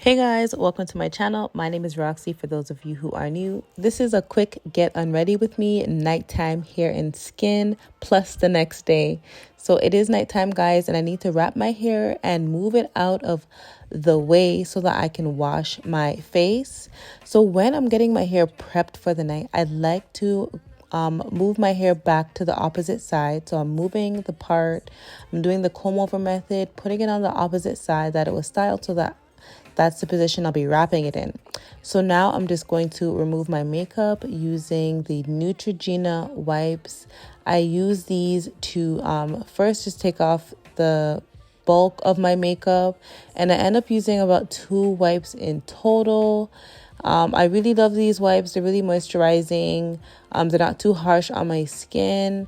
Hey guys, welcome to my channel. My name is Roxy for those of you who are new. This is a quick get unready with me nighttime hair and skin plus the next day. So it is nighttime guys, and I need to wrap my hair and move it out of the way so that I can wash my face. So when I'm getting my hair prepped for the night, I like to move my hair back to the opposite side. So I'm moving the part, I'm doing the comb over method, putting it on the opposite side that it was styled so that that's the position I'll be wrapping it in. So now I'm just going to remove my makeup using the Neutrogena wipes. I use these to first just take off the bulk of my makeup, and I end up using about 2 wipes in total. I really love these wipes. They're really moisturizing. They're not too harsh on my skin,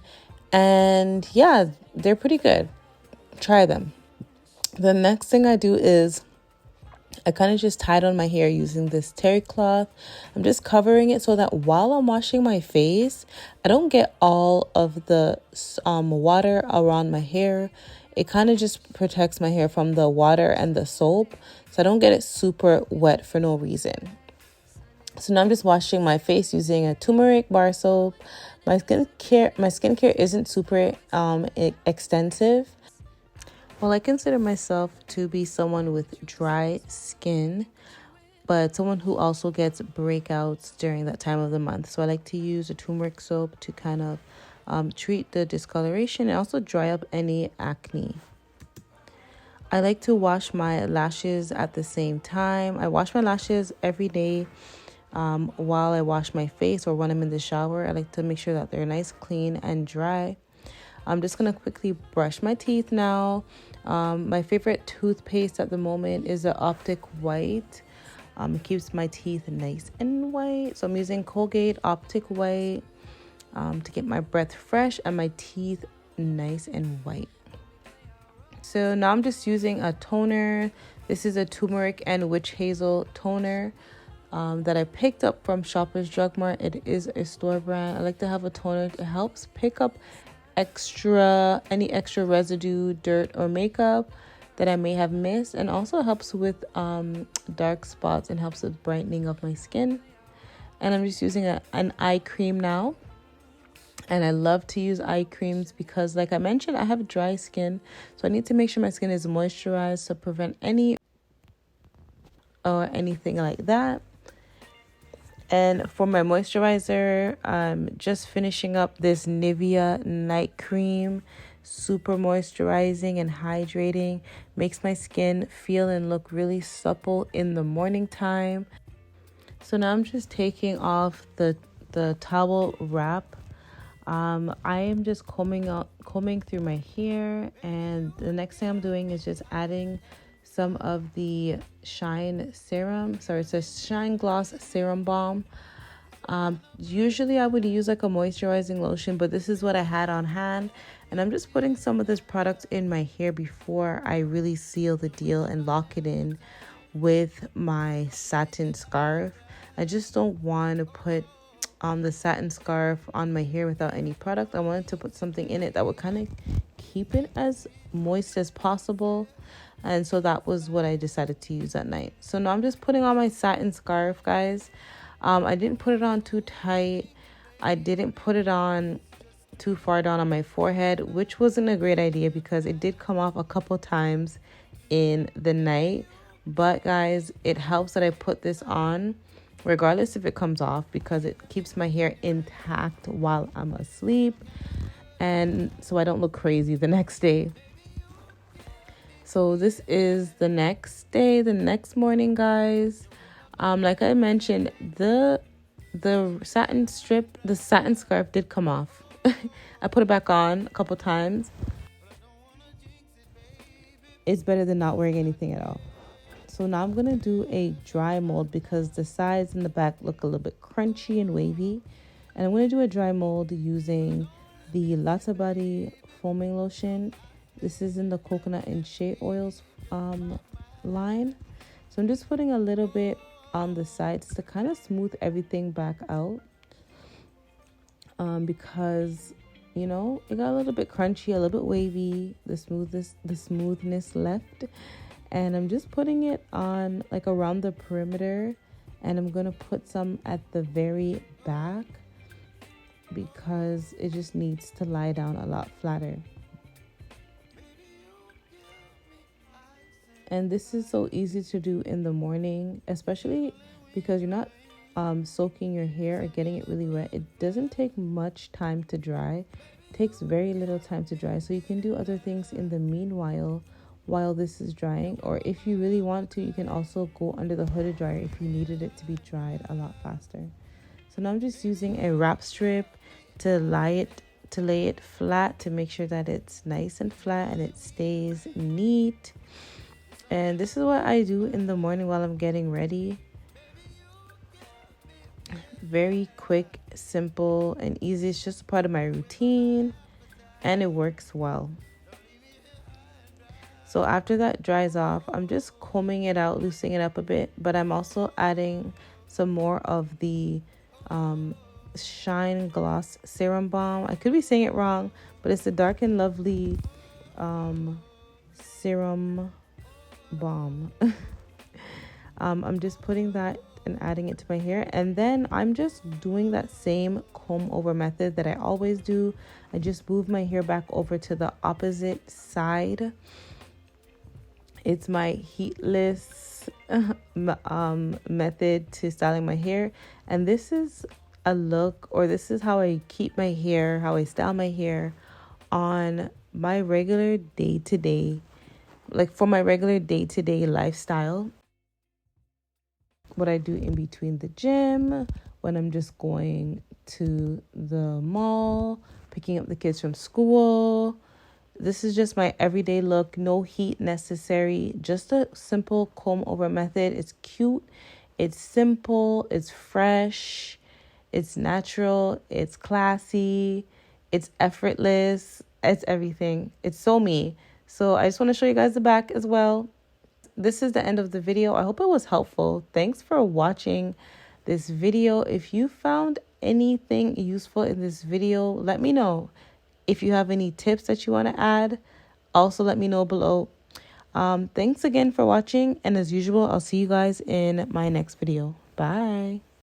and yeah, they're pretty good. Try them. The next thing I do is I kind of just tied on my hair using this terry cloth. I'm just covering it so that while I'm washing my face, I don't get all of the water around my hair. It kind of just protects my hair from the water and the soap, so I don't get it super wet for no reason. So now I'm just washing my face using a turmeric bar soap. My skincare isn't super extensive. Well, I consider myself to be someone with dry skin, but someone who also gets breakouts during that time of the month. So I like to use a turmeric soap to kind of treat the discoloration and also dry up any acne. I like to wash my lashes at the same time. I wash my lashes every day while I wash my face or when I'm in the shower. I like to make sure that they're nice, clean, and dry. I'm just going to quickly brush my teeth now. My favorite toothpaste at the moment is the Optic White. It keeps my teeth nice and white. So I'm using Colgate Optic White to get my breath fresh and my teeth nice and white. So now I'm just using a toner. This is a turmeric and witch hazel toner that I picked up from Shoppers Drug Mart. It is a store brand. I like to have a toner. It helps pick up any extra residue, dirt, or makeup that I may have missed, and also helps with dark spots and helps with brightening of my skin. And I'm just using an eye cream now, and I love to use eye creams because, like I mentioned, I have dry skin, so I need to make sure my skin is moisturized to prevent any or anything like that. And for my moisturizer, I'm just finishing up this Nivea night cream. Super moisturizing and hydrating. Makes my skin feel and look really supple in the morning time. So now I'm just taking off the towel wrap. I am just combing through my hair, and the next thing I'm doing is just adding some of the Shine Serum. Sorry, it says Shine Gloss Serum Balm. Usually I would use like a moisturizing lotion, but this is what I had on hand. And I'm just putting some of this product in my hair before I really seal the deal and lock it in with my satin scarf. I just don't want to put the satin scarf on my hair without any product. I wanted to put something in it that would kind of keep it as moist as possible. And so that was what I decided to use at night. So now I'm just putting on my satin scarf, guys. I didn't put it on too tight. I didn't put it on too far down on my forehead, which wasn't a great idea because it did come off a couple times in the night. But guys, it helps that I put this on regardless if it comes off, because it keeps my hair intact while I'm asleep, and so I don't look crazy the next day. So this is the next day, the next morning, guys. Like I mentioned, the satin scarf did come off. I put it back on a couple times. It's better than not wearing anything at all. So now I'm going to do a dry mold because the sides and the back look a little bit crunchy and wavy. And I'm going to do a dry mold using the Latte Body foaming lotion. This is in the coconut and shea oils line. So I'm just putting a little bit on the sides to kind of smooth everything back out. Because, you know, it got a little bit crunchy, a little bit wavy. The smoothness left. And I'm just putting it on like around the perimeter, and I'm going to put some at the very back because it just needs to lie down a lot flatter. And this is so easy to do in the morning, especially because you're not soaking your hair or getting it really wet. It doesn't take much time to dry. It takes very little time to dry. So you can do other things in the meanwhile while this is drying. Or if you really want to, you can also go under the hooded dryer if you needed it to be dried a lot faster. So now I'm just using a wrap strip to lay it flat to make sure that it's nice and flat and it stays neat. And this is what I do in the morning while I'm getting ready. Very quick, simple, and easy. It's just part of my routine, and it works well. So after that dries off, I'm just combing it out, loosening it up a bit, but I'm also adding some more of the Shine Gloss Serum Balm. I could be saying it wrong, but it's the Dark and Lovely Serum Balm. I'm just putting that and adding it to my hair, and then I'm just doing that same comb over method that I always do. I just move my hair back over to the opposite side. It's my heatless method to styling my hair, and this is a look, or this is how I keep my hair, how I style my hair on my regular day-to-day, like for my regular day-to-day lifestyle. What I do in between the gym, when I'm just going to the mall, picking up the kids from school. This is just my everyday look, no heat necessary, just a simple comb over method. It's cute, it's simple, it's fresh, it's natural, it's classy, it's effortless, it's everything. It's so me. So I just want to show you guys the back as well. This is the end of the video. I hope it was helpful. Thanks for watching this video. If you found anything useful in this video, let me know. If you have any tips that you want to add, also let me know below. Thanks again for watching. And as usual, I'll see you guys in my next video. Bye.